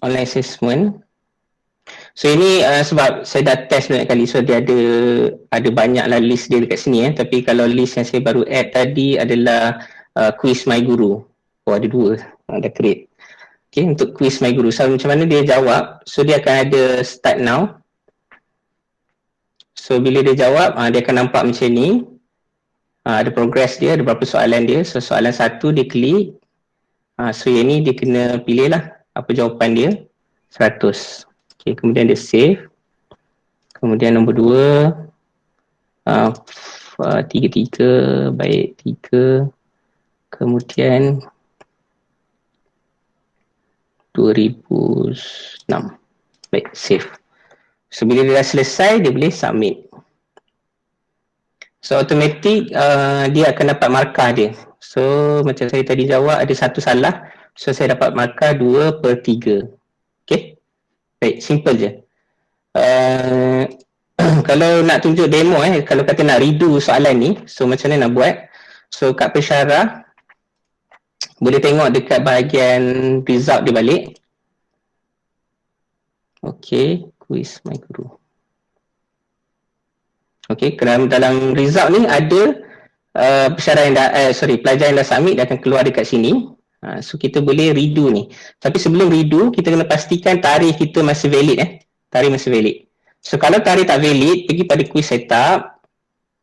online assessment. So ini sebab saya dah test banyak kali, so dia ada banyaklah list dia dekat sini tapi kalau list yang saya baru add tadi adalah quiz my guru. Oh ada dua, dah create. Okay, untuk quiz my guru. So macam mana dia jawab? So dia akan ada start now. So bila dia jawab, dia akan nampak macam ni. Ada progress dia, ada berapa soalan dia. So soalan satu dia klik. So yang ni dia kena pilih lah apa jawapan dia. 100. Okay, kemudian dia save. Kemudian nombor 2, 3, baik 3. Kemudian 2006. Baik, save. So bila dia dah selesai, dia boleh submit. So automatic dia akan dapat markah dia. So macam saya tadi jawab ada satu salah. So saya dapat markah 2/3. Okay. Baik, simple je. Kalau nak tunjuk demo kalau kata nak redo soalan ni, so macam mana nak buat? So kat pensyarah boleh tengok dekat bahagian result dia balik. Okay, quiz my guru. Okay, kerana dalam result ni ada pensyarah yang dah, pelajar yang dah submit dia akan keluar dekat sini. So kita boleh redo ni. Tapi sebelum redo, kita kena pastikan tarikh kita masih valid Tarikh masih valid. So kalau tarikh tak valid, pergi pada quiz setup.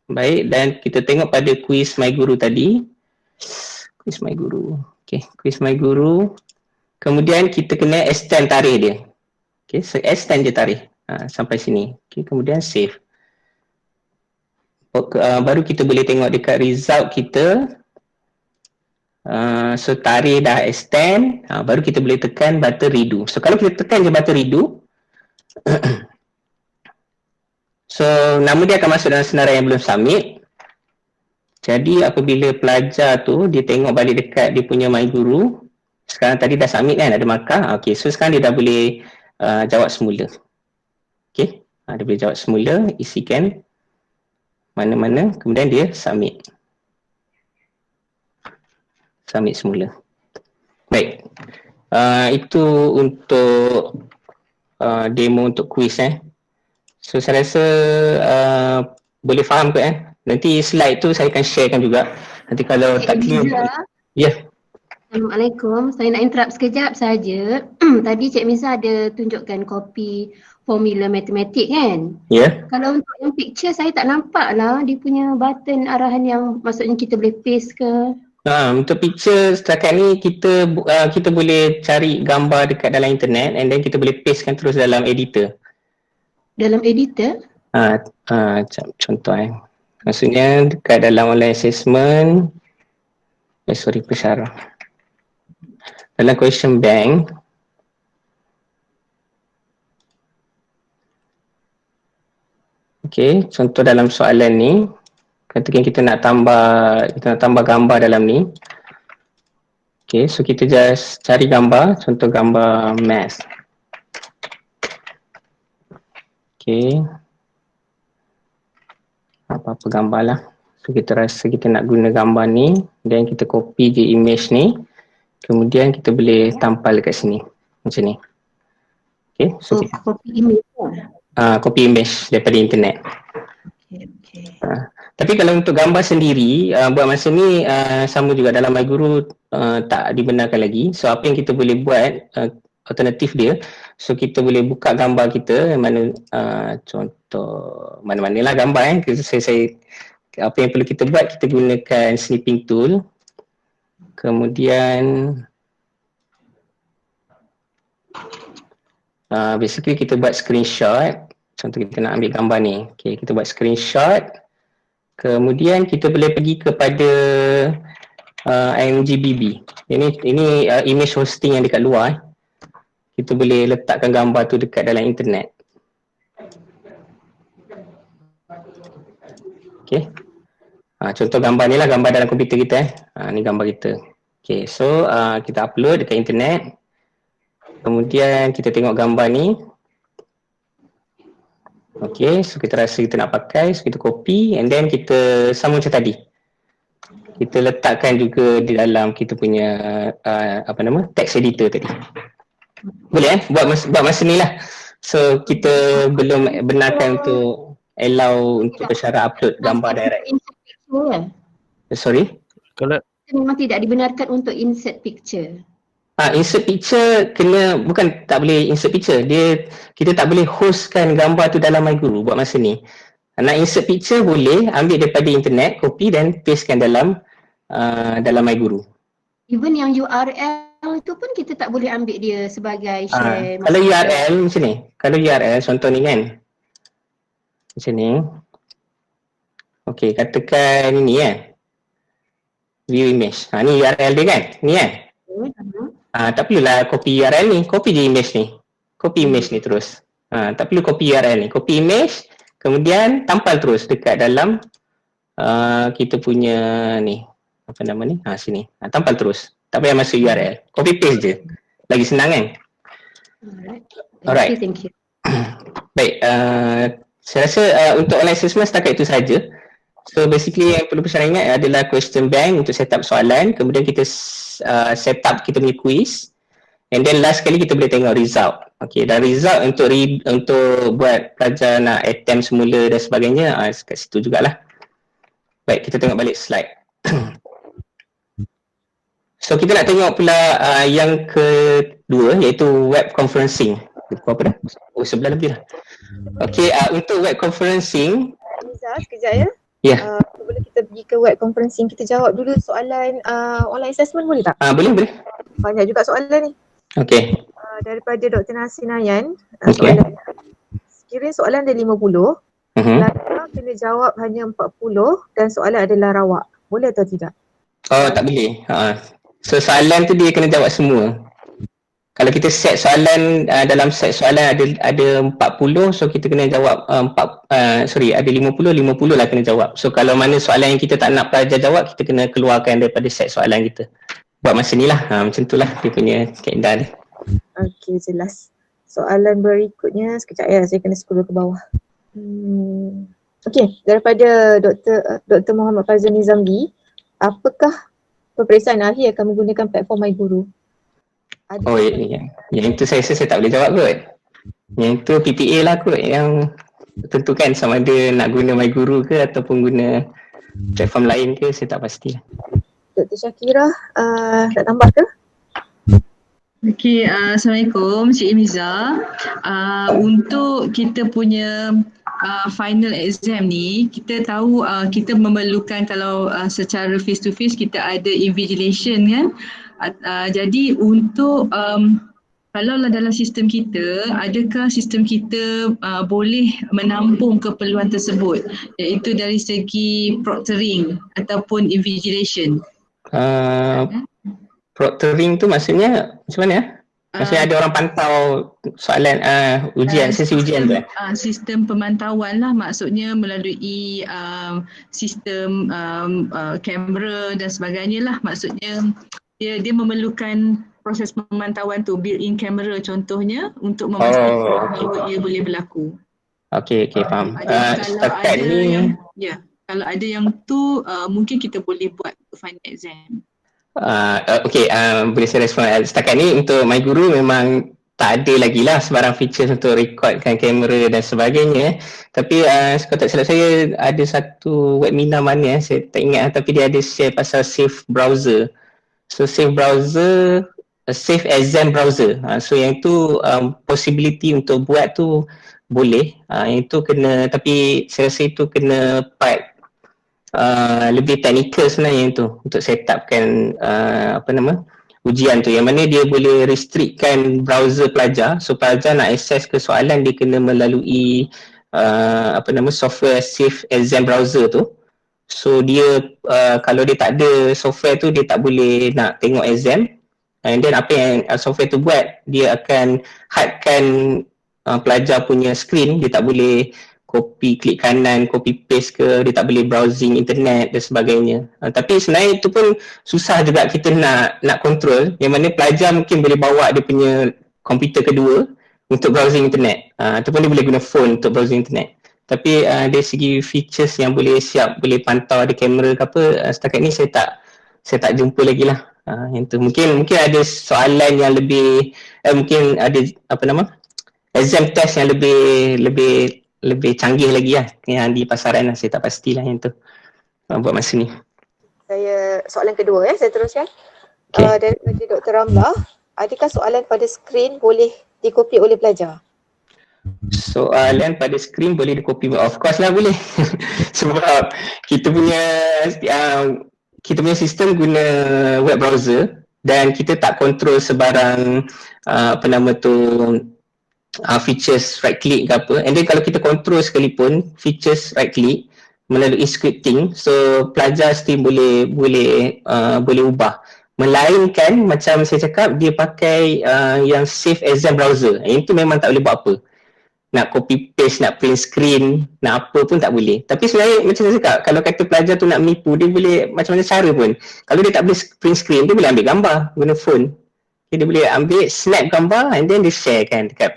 Baik, dan kita tengok pada quiz my guru tadi. Quiz my guru. Okay, quiz my guru. Kemudian kita kena extend tarikh dia. Okay, so extend je tarikh sampai sini. Okay, kemudian save. Baru kita boleh tengok dekat result kita. So tarikh dah extend, baru kita boleh tekan button redo. So kalau kita tekan je button redo, so nama dia akan masuk dalam senarai yang belum submit. Jadi apabila pelajar tu dia tengok balik dekat dia punya my guru, sekarang tadi dah submit ada markah. Okay, so sekarang dia dah boleh jawab semula. Okay, dia boleh jawab semula, isikan mana-mana, kemudian dia submit. Submit semula. Baik, itu untuk demo untuk quiz So saya rasa boleh faham ke Nanti slide tu saya akan sharekan juga. Nanti kalau tak clear. Ya. Assalamualaikum, saya nak interrupt sekejap saja. Tadi Cik Miza ada tunjukkan kopi formula matematik kan? Ya. Kalau untuk yang picture saya tak nampak lah dia punya button arahan yang maksudnya kita boleh paste ke? Untuk picture setakat ni kita boleh cari gambar dekat dalam internet and then kita boleh pastekan terus dalam editor. Dalam editor? Contoh maksudnya dekat dalam online assessment, pensyarah. Dalam question bank, okay, contoh dalam soalan ni, katakan kita nak tambah gambar dalam ni. Okay, so kita just cari gambar, contoh gambar math. Okay, apa-apa gambar lah. So kita rasa kita nak guna gambar ni, dan kita copy je image ni, kemudian kita boleh tampal dekat sini, macam ni. Okay, so copy image lah. Copy image daripada internet. Okay. Tapi kalau untuk gambar sendiri, buat masa ni sama juga dalam my guru tak dibenarkan lagi. So apa yang kita boleh buat, alternatif dia, so kita boleh buka gambar kita yang mana contoh mana-manalah gambar saya apa yang perlu kita buat, kita gunakan snipping tool. Kemudian basically kita buat screenshot. Contoh kita nak ambil gambar ni. Okay, kita buat screenshot. Kemudian kita boleh pergi kepada IMGBB. Ini image hosting yang dekat luar. Kita boleh letakkan gambar tu dekat dalam internet. Okay. Contoh gambar ni lah gambar dalam komputer kita. Ni gambar kita. Okay, so kita upload dekat internet. Kemudian kita tengok gambar ni. Okay, so kita rasa kita nak pakai, so kita copy and then kita sama macam tadi. Kita letakkan juga di dalam kita punya text editor tadi. Boleh buat masa ni lah. So kita belum benarkan untuk allow untuk Tidak. pesara upload gambar direct. Insert picture kan? Sorry? Kalau Memang tidak dibenarkan untuk insert picture. Insert picture bukan tak boleh insert picture. Kita tak boleh hostkan gambar tu dalam MyGuru buat masa ni. Nak insert picture boleh, ambil daripada internet, copy dan pastekan dalam MyGuru. Even yang URL tu pun kita tak boleh ambil dia sebagai share. Kalau URL macam ni. Kalau URL contoh ni kan. Macam ni. Okey, katakan ini kan. View image. Ni URL dia kan? Ni kan? Tak perlulah copy URL ni. Copy je image ni. Copy image ni terus. Tak perlu copy URL ni. Copy image, kemudian tampal terus dekat dalam kita punya ni. Apa nama ni? Sini. Tampal terus. Tak payah masuk URL. Copy paste je. Lagi senang kan? Alright. Thank you. Baik. Saya rasa untuk online assessment setakat itu saja. So basically yang perlu pesara ingat adalah question bank untuk set up soalan. Kemudian kita set up kita punya quiz. And then last kali kita boleh tengok result. Okay, dan result untuk buat pelajar nak attempt semula dan sebagainya kat situ jugalah. Baik, kita tengok balik slide. So kita nak tengok pula yang kedua iaitu web conferencing. Apa dah? Sebelah lebih dah. Okay, untuk web conferencing. Liza, sekejap ya. Ya. Sebelum kita pergi ke web conferencing, kita jawab dulu soalan online assessment boleh tak? Boleh. Banyak juga soalan ni. Okay. Daripada Dr. Nasinayan. Okay. Sekiranya soalan ada 50, pelajar kena jawab hanya 40 dan soalan adalah rawak. Boleh atau tidak? Tak boleh. So soalan tu dia kena jawab semua. Kalau kita set soalan dalam set soalan ada 40, so kita kena jawab ada 50 lah kena jawab. So kalau mana soalan yang kita tak nak pelajar jawab, kita kena keluarkan daripada set soalan kita. Buat masa ni lah, macam tu lah dia punya kaedah dia. Okey, jelas. Soalan berikutnya, sekejap ya, saya kena scroll ke bawah. Okey, daripada Dr. Muhammad Fazal Nizambi, apakah peperiksaan akhir akan menggunakan platform MyGuru? Yang itu saya tak boleh jawab kot. Yang tu PPA lah kot yang tentukan sama ada nak guna MyGuru ke ataupun guna platform lain ke, saya tak pasti. Dr. Syakira, nak tambah ke? Okey, Assalamualaikum Cik Imiza. Untuk kita punya final exam ni, kita tahu kita memerlukan kalau secara face to face kita ada invigilation kan. Jadi untuk kalau dalam sistem kita, adakah sistem kita boleh menampung keperluan tersebut, iaitu dari segi proctoring ataupun invigilation? Proctoring tu maksudnya macam mana? Maksudnya ada orang pantau soalan ujian, sesi ujian tu sistem pemantauan lah, maksudnya melalui sistem kamera dan sebagainya lah. Maksudnya dia memerlukan proses pemantauan tu, built-in kamera contohnya untuk memastikan bahawa ia boleh berlaku. Okey, faham. Setakat ni kalau ada yang tu mungkin kita boleh buat final exam. Boleh saya respon. Setakat ni untuk MyGuru memang tak ada lagi lah sebarang features untuk recordkan kamera dan sebagainya. Tapi kalau tak silap saya ada satu webinar mana saya tak ingat, tapi dia ada share pasal safe browser. So safe browser, safe exam browser. So yang tu possibility untuk buat tu boleh. Yang tu kena, tapi saya rasa itu kena part lebih teknikal sebenarnya itu untuk set upkan ujian tu, yang mana dia boleh restrictkan browser pelajar. So pelajar nak akses ke soalan dia kena melalui software safe exam browser tu. So dia kalau dia tak ada software tu, dia tak boleh nak tengok exam. And then apa yang software tu buat, dia akan hardkan pelajar punya screen. Dia tak boleh copy, klik kanan, copy paste ke, dia tak boleh browsing internet dan sebagainya. Tapi sebenarnya itu pun susah juga kita nak control, yang mana pelajar mungkin boleh bawa dia punya komputer kedua untuk browsing internet, ataupun dia boleh guna phone untuk browsing internet. Tapi dari segi features yang boleh pantau ada kamera ke apa, setakat ni saya tak jumpa lagi lah Yang tu mungkin ada soalan yang lebih mungkin ada exam test yang lebih canggih lagi lah yang di pasaran lah. Saya tak pastilah yang tu buat masa ni. Soalan kedua saya teruskan. Okay. Daripada Dr. Ramlah, adakah soalan pada skrin boleh dikopi oleh pelajar? Soalan pada skrin boleh dikopi? Of course lah boleh. Sebab kita punya sistem guna web browser dan kita tak kontrol sebarang features right click ke apa. And then kalau kita kontrol sekalipun features right click melalui scripting, so pelajar still boleh ubah. Melainkan macam saya cakap, dia pakai yang save exam browser. Yang tu memang tak boleh buat apa. Nak copy paste, nak print screen, nak apa pun tak boleh. Tapi sebenarnya macam saya cakap, kalau kata pelajar tu nak menipu, dia boleh macam-macam cara pun. Kalau dia tak boleh print screen, dia boleh ambil gambar guna phone. Dia boleh ambil snap gambar and then dia share kan dekat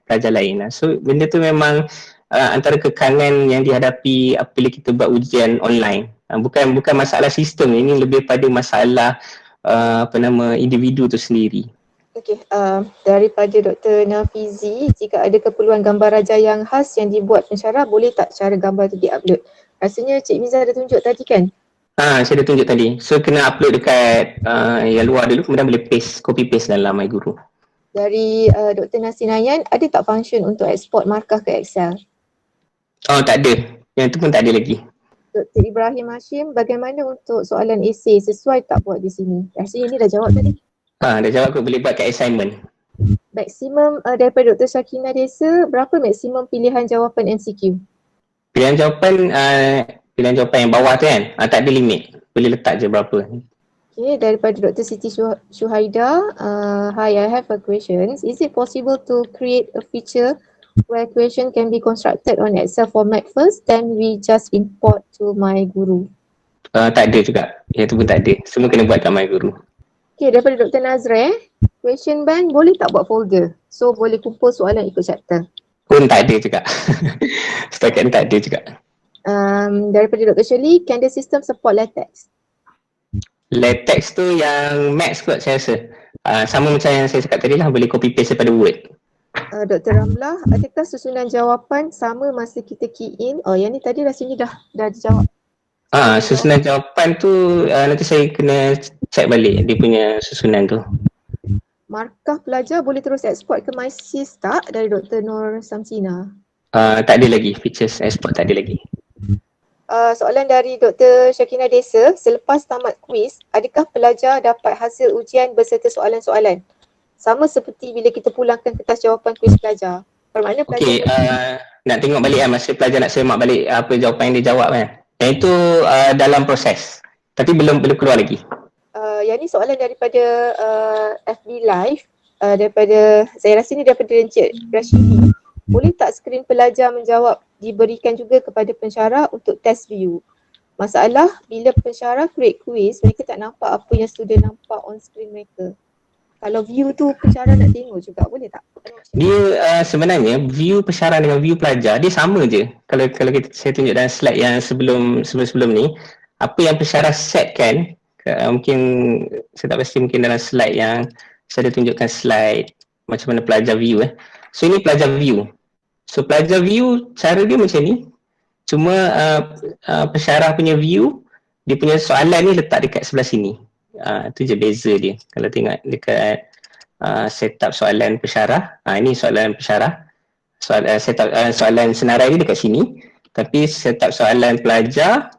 pelajar lain. So benda tu memang antara kekangan yang dihadapi apabila kita buat ujian online. Bukan masalah sistem, ini lebih pada masalah individu tu sendiri. Okey, daripada Dr. Nafizi, jika ada keperluan gambar raja yang khas yang dibuat pensyarah, boleh tak cara gambar tu di-upload? Rasanya Cik Miza ada tunjuk tadi kan? Saya dah tunjuk tadi. So kena upload dekat yang luar dulu, kemudian boleh copy paste dalam MyGuru. Dari Dr. Nasinayan, ada tak function untuk export markah ke Excel? Oh, tak ada. Yang tu pun tak ada lagi. Dr. Ibrahim Hashim, bagaimana untuk soalan esei? Sesuai tak buat di sini? Rasanya ni dah jawab tadi. Dah jawab, aku boleh buat kat assignment. Maksimum daripada Dr. Shakina Desa, berapa maksimum pilihan jawapan MCQ? Pilihan jawapan yang bawah tu kan, tak ada limit. Boleh letak je berapa. Okay, daripada Dr. Siti Syuhaida, hi, I have a question. Is it possible to create a feature where question can be constructed on Excel format first, then we just import to MyGuru? Tak ada juga. Yang tu pun tak ada. Semua kena buat kat MyGuru. Okay, daripada Dr. Nazre, question bank boleh tak buat folder? So boleh kumpul soalan ikut chapter. Pun tak ada juga. Setakat ni tak ada juga. Daripada Dr. Shirley, can the system support LaTeX? LaTeX tu yang Max kot saya rasa. Sama macam yang saya cakap tadi lah, boleh copy paste daripada Word. Dr. Ramlah, adakah susunan jawapan sama masa kita key in? Oh, yang ni tadi rasanya dah dijawab. Susunan jawapan tu nanti saya kena check balik dia punya susunan tu. Markah pelajar boleh terus export ke MySys tak dari Dr. Nur Samsina? Tak ada lagi, features export tak ada lagi. Soalan dari Dr. Shakina Desa, selepas tamat kuis, adakah pelajar dapat hasil ujian berserta soalan-soalan? Sama seperti bila kita pulangkan kertas jawapan kuis pelajar. Bermakna pelajar nak tengok balik masa pelajar nak semak balik apa jawapan yang dia jawab kan. Yang itu dalam proses. Tapi belum keluar lagi. Yang ni soalan daripada FB Live, daripada, saya rasa ni daripada Encik Rashidi. Boleh tak skrin pelajar menjawab diberikan juga kepada pensyarah untuk test view? Masalah bila pensyarah create quiz, mereka tak nampak apa yang student nampak on screen mereka. Kalau view tu pensyarah nak tengok juga, boleh tak? Dia sebenarnya view pensyarah dengan view pelajar dia sama je. Kalau saya tunjuk dalam slide yang sebelum ni, apa yang pensyarah setkan, mungkin saya tak pasti, mungkin dalam slide yang saya ada tunjukkan slide macam mana pelajar view. So ini pelajar view. So pelajar view cara dia macam ni. Cuma pensyarah punya view, dia punya soalan ni letak dekat sebelah sini. Tu je beza dia. Kalau tengok dekat setup soalan pensyarah, ini soalan pensyarah. Soalan senarai ni dekat sini. Tapi setup soalan pelajar,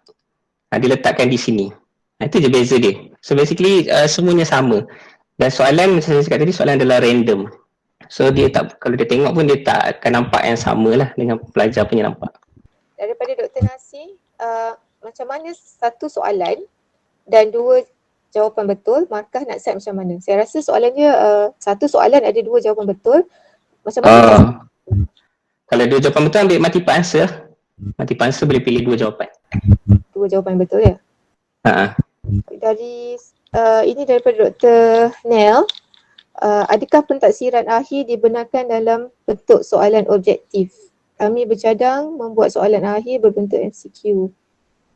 dia letakkan di sini. Itu je beza dia. So basically semuanya sama. Dan soalan macam saya cakap tadi, soalan adalah random. So dia tak, kalau dia tengok pun dia tak akan nampak yang sama lah dengan pelajar punya nampak. Daripada Dr. Nasi, macam mana satu soalan dan dua jawapan betul, markah nak set macam mana? Saya rasa soalannya satu soalan ada dua jawapan betul. Macam mana? Kalau dua jawapan betul, ambil multiple answer. Multiple answer boleh pilih dua jawapan. Dua jawapan betul ya? Dari ini daripada Dr. Nel, adakah pentaksiran akhir dibenarkan dalam bentuk soalan objektif? Kami bercadang membuat soalan akhir berbentuk MCQ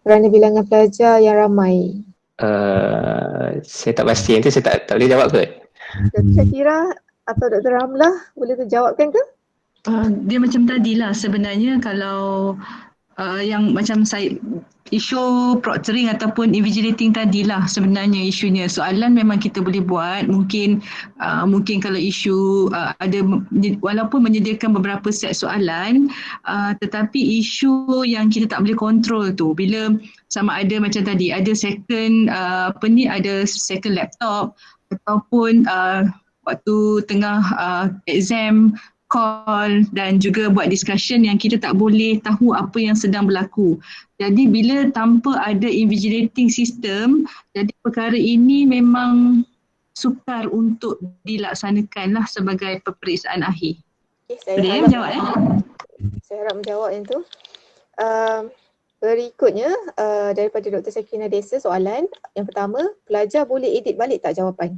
kerana bilangan pelajar yang ramai. Saya tak pasti, nanti saya tak boleh jawab kot. Dr. Shakira atau Dr. Ramlah boleh terjawabkan ke? Dia macam tadilah sebenarnya kalau yang macam saya isu proctoring ataupun invigilating tadilah sebenarnya isunya. Soalan memang kita boleh buat, mungkin kalau isu ada walaupun menyediakan beberapa set soalan, tetapi isu yang kita tak boleh kontrol tu bila sama ada macam tadi ada second ada second laptop ataupun waktu tengah exam call dan juga buat discussion yang kita tak boleh tahu apa yang sedang berlaku. Jadi bila tanpa ada invigilating system, jadi perkara ini memang sukar untuk dilaksanakan lah sebagai peperiksaan akhir. Okay, saya Boleh harap menjawab Saya harap menjawab yang tu. Berikutnya daripada Dr. Sakina Desa soalan. Yang pertama, pelajar boleh edit balik tak jawapan?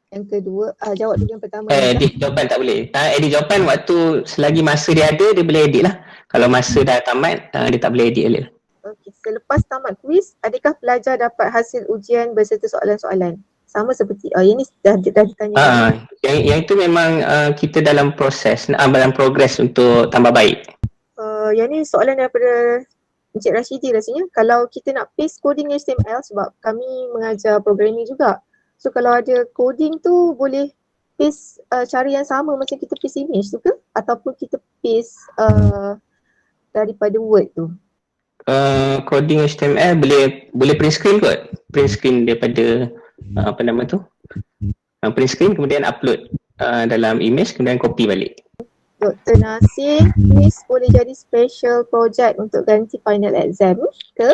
Yang kedua, jawab dulu yang pertama. Edit jawapan tak boleh. Edit jawapan waktu selagi masa dia ada, dia boleh edit lah. Kalau masa dah tamat, dia tak boleh edit earlier. Okey, selepas tamat kuis, adakah pelajar dapat hasil ujian berserta soalan-soalan? Sama seperti, ini dah ditanya. Yang itu memang kita dalam proses, dalam progres untuk tambah baik. Yang ni soalan daripada Encik Rashidi rasanya. Kalau kita nak paste coding HTML, sebab kami mengajar programming juga. So kalau ada coding tu boleh paste cara yang sama macam kita paste image tu ke? Ataupun kita paste daripada Word tu? Coding HTML boleh print screen kot. Print screen daripada print screen kemudian upload dalam image kemudian copy balik. Dr. Nasir, quiz boleh jadi special project untuk ganti final exam ke?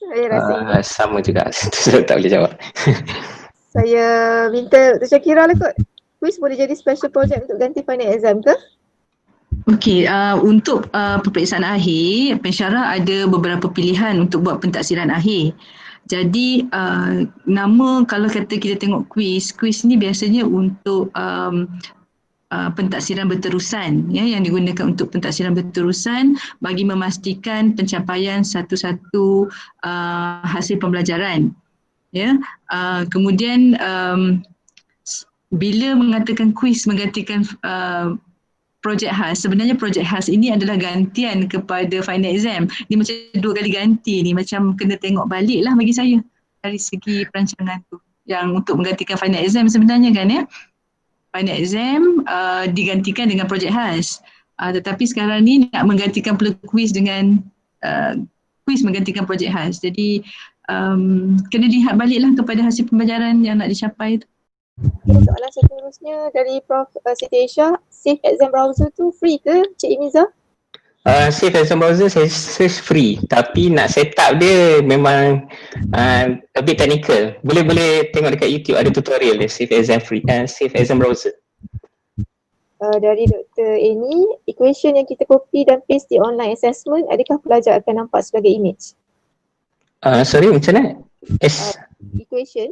Saya rasa sama juga. Saya tak boleh jawab. Saya minta Dr. Shakira lah kot. Quiz boleh jadi special project untuk ganti final exam ke? Okey, untuk peperiksaan akhir, pensyarah ada beberapa pilihan untuk buat pentaksiran akhir. Jadi nama kalau kata kita tengok quiz ni biasanya untuk pentaksiran berterusan ya, yang digunakan untuk pentaksiran berterusan bagi memastikan pencapaian satu-satu hasil pembelajaran ya. Kemudian bila mengatakan quiz menggantikan projek khas, sebenarnya projek khas ini adalah gantian kepada final exam. Dia macam dua kali ganti ni, macam kena tengok balik lah bagi saya dari segi perancangan tu yang untuk menggantikan final exam sebenarnya kan ya. Final exam digantikan dengan projek khas. Tetapi sekarang ni nak menggantikan pula quiz dengan quiz menggantikan projek khas. Jadi kena lihat baliklah kepada hasil pembelajaran yang nak dicapai tu. Okay, soalan seterusnya dari Prof. Siti Aisyah, Safe Exam Browser tu free ke Cik Imiza? Safe Exam Browser saya search free, tapi nak set up dia memang a bit technical. Boleh tengok dekat YouTube ada tutorial dia Safe Exam Browser. Dari Dr. Eni, equation yang kita copy dan paste di online assessment, adakah pelajar akan nampak sebagai image? Sorry, macam mana? Equation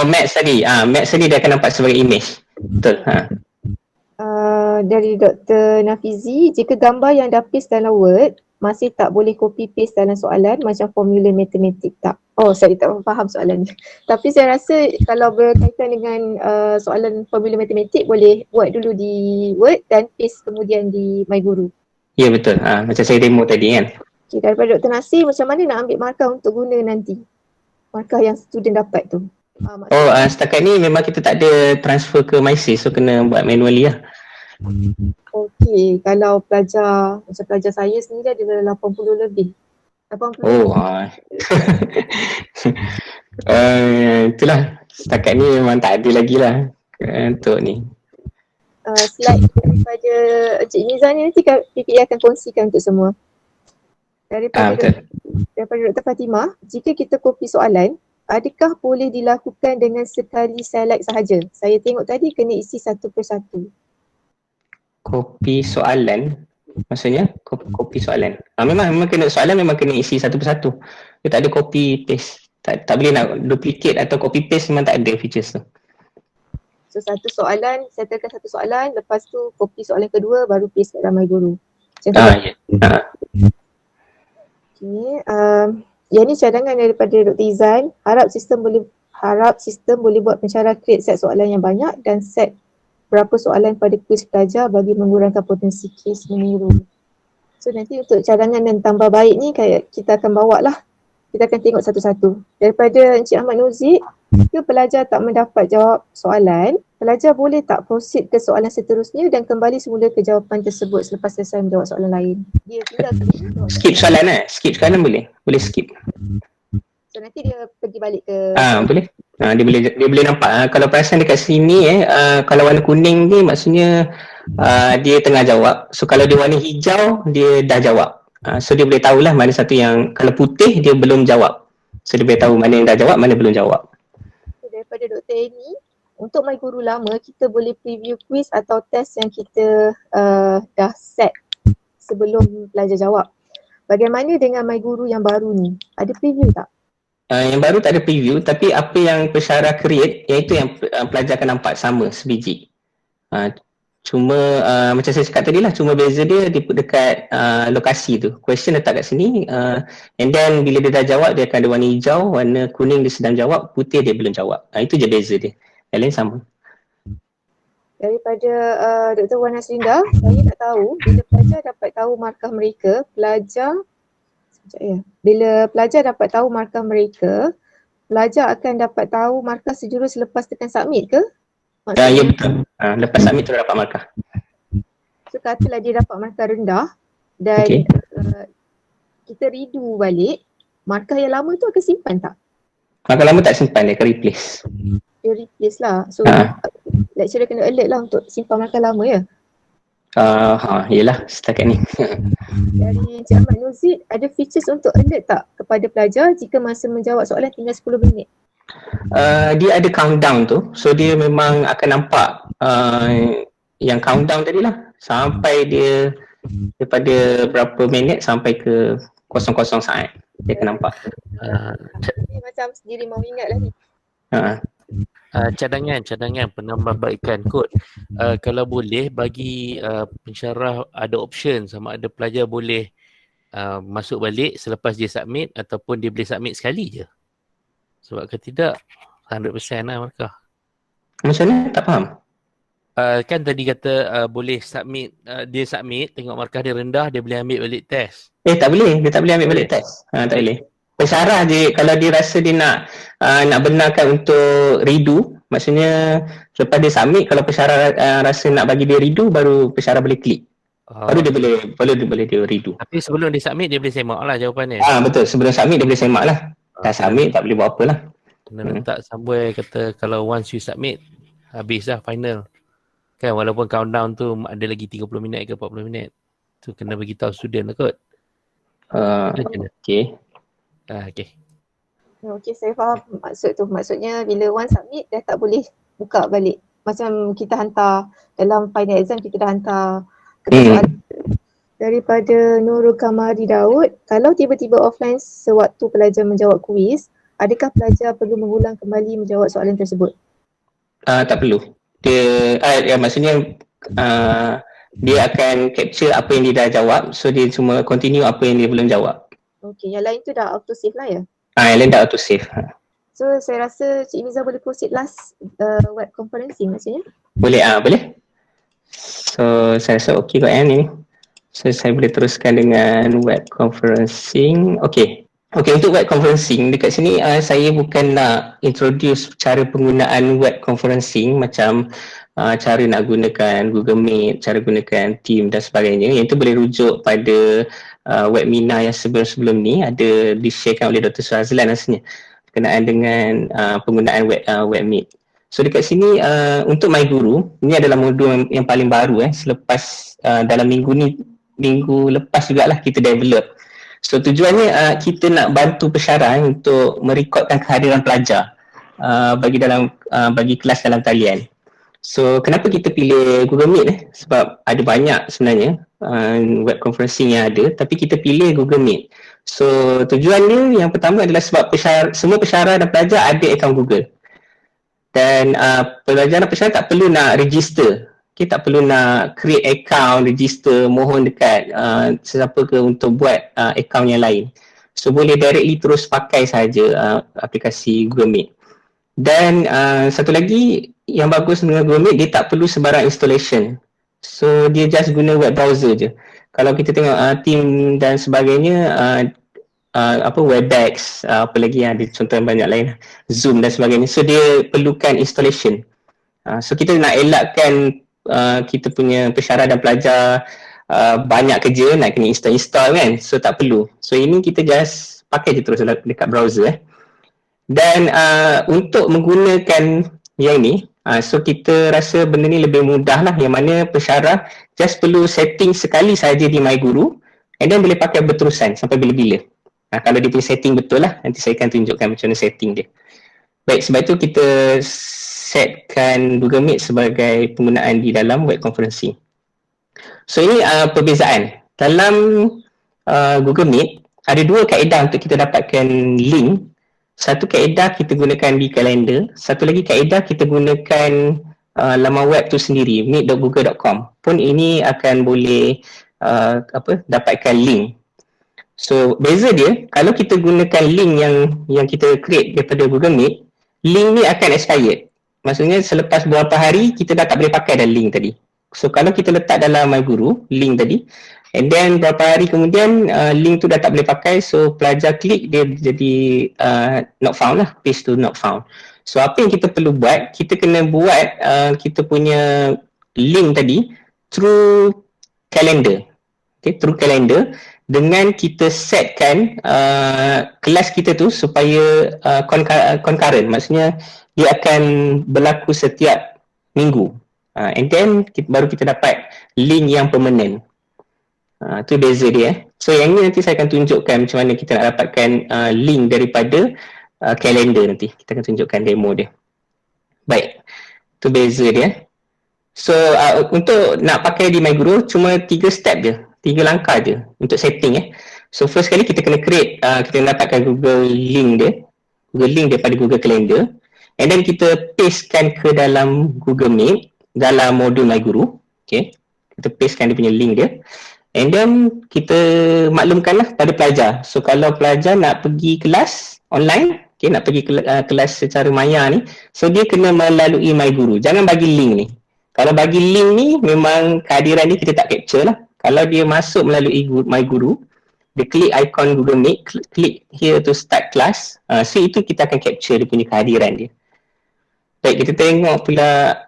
maths tadi. Maths tadi dia akan nampak sebagai image. Betul. Dari Dr. Nafizi, jika gambar yang dah paste dalam Word masih tak boleh copy paste dalam soalan macam formula matematik tak? Saya tak faham soalan ni. Tapi saya rasa kalau berkaitan dengan soalan formula matematik boleh buat dulu di Word dan paste kemudian di MyGuru. Ya betul. Macam saya demo tadi kan. Okay, daripada Dr. Nasir, macam mana nak ambil markah untuk guna nanti? Markah yang student dapat tu. Setakat ni memang kita tak ada transfer ke MySys, so kena buat manually lah. Okey, kalau pelajar, macam pelajar saya sendiri ada 80 lebih. 80 itulah, setakat ni memang tak ada lagi lah untuk ni. Slide daripada Encik Miza ni nanti PPA akan kongsikan untuk semua. Daripada Dr. Fatimah, jika kita copy soalan, adakah boleh dilakukan dengan sekali select sahaja? Saya tengok tadi kena isi satu persatu. Kopi soalan? Maksudnya kopi soalan? Memang kena soalan memang kena isi satu persatu. Dia tak ada copy paste. Tak boleh nak duplicate atau copy paste, memang tak ada features tu. So satu soalan, settlekan satu soalan, lepas tu copy soalan kedua baru paste kat dalam MyGuru. Macam tu. Ya. Okay. Yang ni cadangan daripada Dr. Izan. Harap sistem boleh buat pensyarah create set soalan yang banyak dan set berapa soalan pada kuis pelajar bagi mengurangkan potensi kes meniru. So nanti untuk cadangan dan tambah baik ni kayak kita akan bawa lah. Kita akan tengok satu-satu. Daripada Encik Ahmad Nozik, jika pelajar tak mendapat jawab soalan, pelajar boleh tak proceed ke soalan seterusnya dan kembali semula ke jawapan tersebut selepas selesai menjawab soalan lain. Dia tinggal Skip soalan skip soalan boleh skip. So nanti dia pergi balik ke Boleh. Dia boleh nampak kalau perasan dekat sini kalau warna kuning ni maksudnya dia tengah jawab. So kalau dia warna hijau dia dah jawab. So dia boleh tahulah mana satu yang, kalau putih dia belum jawab. So dia boleh tahu mana yang dah jawab, mana belum jawab. So, daripada Dr. Amy, untuk My Guru lama kita boleh preview quiz atau test yang kita dah set sebelum pelajar jawab. Bagaimana dengan My Guru yang baru ni? Ada preview tak? Yang baru tak ada preview, tapi apa yang pensyarah create iaitu yang pelajar akan nampak sama sebiji. Cuma macam saya cakap tadi lah, cuma beza dia dekat lokasi tu. Question letak kat sini and then bila dia dah jawab dia akan ada warna hijau, warna kuning dia sedang jawab, putih dia belum jawab. Itu je beza dia. Yang lain sama. Daripada Dr. Wan Haslinda, saya nak tahu bila pelajar dapat tahu markah mereka, bila pelajar dapat tahu markah mereka, pelajar akan dapat tahu markah sejurus selepas tekan submit ke? Ya betul. Lepas submit tu dah dapat markah. So katalah dia dapat markah rendah dan kita redo balik, markah yang lama tu akan simpan tak? Markah lama tak simpan, dia akan replace. Dia replace lah. So lecturer kena alert lah untuk simpan markah lama ya? Yelah setakat ni. Dari Encik Ahmad Nuzid, ada features untuk alert tak kepada pelajar jika masa menjawab soalan tinggal 10 minit? Dia ada countdown tu, so dia memang akan nampak yang countdown tadi lah sampai dia daripada berapa minit sampai ke 00 saat dia akan nampak. Dia macam sendiri mau ingat lah ni. Cadangan penambahbaikan kod. Kalau boleh bagi pensyarah ada option sama ada pelajar boleh masuk balik selepas dia submit ataupun dia boleh submit sekali je. Sebab kalau tidak 100% lah markah. Macam mana? Tak faham. Kan tadi kata boleh submit, dia submit tengok markah dia rendah dia boleh ambil balik test. Tak boleh, dia tak boleh ambil balik test. Tak boleh. Pensyarah je kalau dia rasa dia nak benarkan untuk redo, maksudnya lepas dia submit, kalau pensyarah rasa nak bagi dia redo, baru pensyarah boleh klik. Baru dia boleh dia redo. Tapi sebelum dia submit dia boleh semak lah jawapannya. Betul, sebelum submit dia boleh semak lah. Dah submit tak boleh buat apa lah. Kena letak somewhere kata kalau once you submit habis lah final. Kan walaupun countdown tu ada lagi 30 minit ke 40 minit. Tu kena bagi tahu student lah kot. Okay. Okay, saya faham maksud tu. Maksudnya bila one submit dah tak boleh buka balik. Macam kita hantar dalam final exam kita dah hantar soalan. Daripada Nurul Kamari Daud, kalau tiba-tiba offline sewaktu pelajar menjawab kuis, adakah pelajar perlu mengulang kembali menjawab soalan tersebut? Tak perlu. Dia maksudnya dia akan capture apa yang dia dah jawab, so dia cuma continue apa yang dia belum jawab. Okay, yang lain tu dah auto save lah ya? Yang lain dah auto save. So saya rasa Cik Miza boleh proceed last web conferencing maksudnya? Boleh. So saya rasa okey kot ni. So saya boleh teruskan dengan web conferencing. Okay, untuk web conferencing dekat sini saya bukan nak introduce cara penggunaan web conferencing macam cara nak gunakan Google Meet, cara gunakan Team dan sebagainya. Yang itu boleh rujuk pada webinar yang sebelum-sebelum ni ada di-sharekan oleh Dr. Suhazlan rasanya berkenaan dengan penggunaan web Meet. So dekat sini untuk My Guru, ini adalah modul yang paling baru selepas dalam minggu lepas jugalah kita develop. So tujuannya kita nak bantu pensyarah untuk merekodkan kehadiran pelajar bagi kelas dalam talian. So kenapa kita pilih Google Meet sebab ada banyak sebenarnya web conferencing yang ada, tapi kita pilih Google Meet. So tujuannya yang pertama adalah sebab semua pensyarah dan pelajar ada akaun Google. Dan pelajar dan pensyarah tak perlu nak register. Kita tak perlu nak create account, register, mohon dekat sesiapa ke untuk buat account yang lain. So boleh directly terus pakai saja aplikasi Google Meet. Dan satu lagi yang bagus dengan Google Meet, dia tak perlu sebarang installation. So dia just guna web browser je. Kalau kita tengok Team dan sebagainya, Webex, apa lagi yang ada contoh yang banyak lain, Zoom dan sebagainya. So dia perlukan installation. So kita nak elakkan kita punya pensyarah dan pelajar banyak kerja nak kena install kan. So tak perlu. So ini kita just pakai je terus dekat browser. Dan untuk menggunakan yang ni, so kita rasa benda ni lebih mudah lah, yang mana pensyarah just perlu setting sekali saja di MyGuru and then boleh pakai berterusan sampai bila-bila. Kalau dia punya setting betul lah, nanti saya akan tunjukkan macam mana setting dia. Baik, sebab itu kita setkan Google Meet sebagai penggunaan di dalam web conferencing. So ini perbezaan. Dalam Google Meet, ada dua kaedah untuk kita dapatkan link. Satu kaedah kita gunakan di kalender, satu lagi kaedah kita gunakan laman web tu sendiri, meet.google.com. Pun ini akan boleh dapatkan link. So beza dia, kalau kita gunakan link yang kita create daripada Google Meet, link ni akan expired. Maksudnya selepas beberapa hari kita dah tak boleh pakai dah link tadi. So kalau kita letak dalam MyGuru link tadi, and then beberapa hari kemudian link tu dah tak boleh pakai, so pelajar klik dia jadi not found lah, page tu not found. So apa yang kita perlu buat, kita kena buat kita punya link tadi through calendar. Okay, through calendar, dengan kita setkan kelas kita tu supaya concurrent, maksudnya dia akan berlaku setiap minggu, and then baru kita dapat link yang permanent. Tu beza dia. So yang ni nanti saya akan tunjukkan macam mana kita nak dapatkan link daripada kalender nanti. Kita akan tunjukkan demo dia. Baik, tu beza dia. So untuk nak pakai di MyGuru cuma 3 step je, 3 langkah je untuk setting. So first kali kita kena create, kita dapatkan Google link daripada Google Calendar, and then kita pastekan ke dalam Google Meet dalam modul MyGuru. Okay, kita pastekan dia punya link dia, and then kita maklumkanlah pada pelajar. So kalau pelajar nak pergi kelas online, okay, nak pergi kelas secara maya ni, so dia kena melalui MyGuru. Jangan bagi link ni. Kalau bagi link ni, memang kehadiran ni kita tak capture lah. Kalau dia masuk melalui MyGuru, dia klik ikon Google Meet, klik here to start class, so itu kita akan capture dia punya kehadiran dia. Baik, kita tengok pula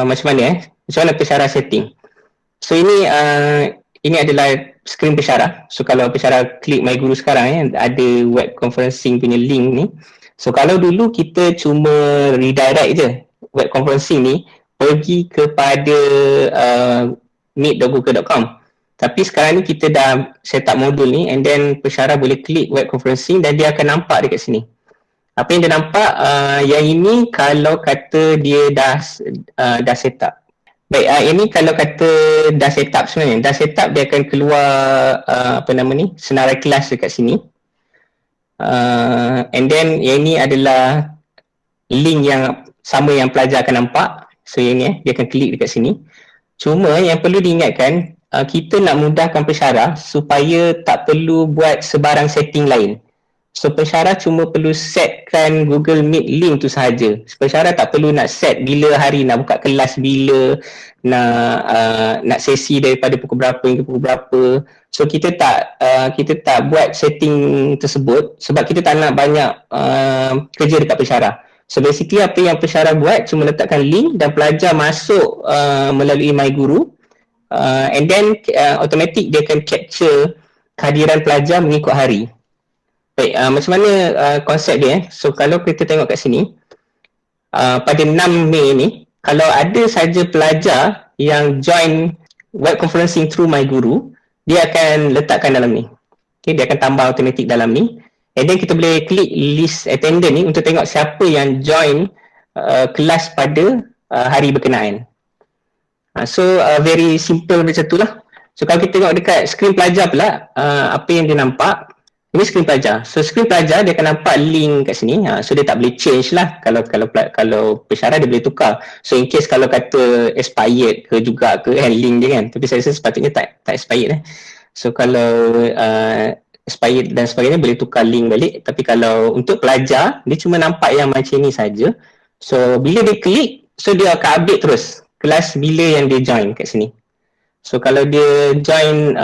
macam mana pensyarah setting. So ini adalah skrin pensyarah. So kalau pensyarah klik MyGuru sekarang, ada web conferencing punya link ni. So kalau dulu kita cuma redirect je web conferencing ni pergi kepada meet.google.com. Tapi sekarang ni kita dah set up modul ni, and then pensyarah boleh klik web conferencing dan dia akan nampak dekat sini. Apa yang dia nampak, yang ini kalau kata dia dah set up. Baik, ini kalau kata dah set up sebenarnya. Dah set up, dia akan keluar senarai kelas dekat sini. And then yang ini adalah link yang sama yang pelajar akan nampak. So yang ni dia akan klik dekat sini. Cuma yang perlu diingatkan, kita nak mudahkan pensyarah supaya tak perlu buat sebarang setting lain. So pensyarah cuma perlu setkan Google Meet link tu sahaja. Pensyarah tak perlu nak set bila hari nak buka kelas, bila nak sesi daripada pukul berapa hingga pukul berapa. So kita tak buat setting tersebut sebab kita tak nak banyak kerja dekat pensyarah. So basically apa yang pensyarah buat cuma letakkan link dan pelajar masuk melalui MyGuru, and then automatic dia akan capture kehadiran pelajar mengikut hari. Baik, macam mana konsep dia? So kalau kita tengok kat sini, pada 6 Mei ni, kalau ada saja pelajar yang join web conferencing through MyGuru, dia akan letakkan dalam ni. Okay, dia akan tambah automatic dalam ni. And then kita boleh klik list attendant ni untuk tengok siapa yang join kelas pada hari berkenaan. So very simple macam tu lah. So kalau kita tengok dekat skrin pelajar pula, apa yang dia nampak, ini skrin pelajar. So skrin pelajar dia akan nampak link kat sini. So dia tak boleh change lah. Kalau pensyarah dia boleh tukar. So in case kalau kata expired ke juga ke link dia kan. Tapi saya rasa sepatutnya tak expired . So kalau expired dan sebagainya, boleh tukar link balik. Tapi kalau untuk pelajar, dia cuma nampak yang macam ni saja. So bila dia klik, so dia akan update terus kelas bila yang dia join kat sini. So kalau dia join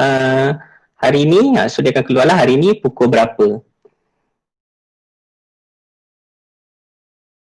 hari ni, so dia akan keluarlah hari ni pukul berapa.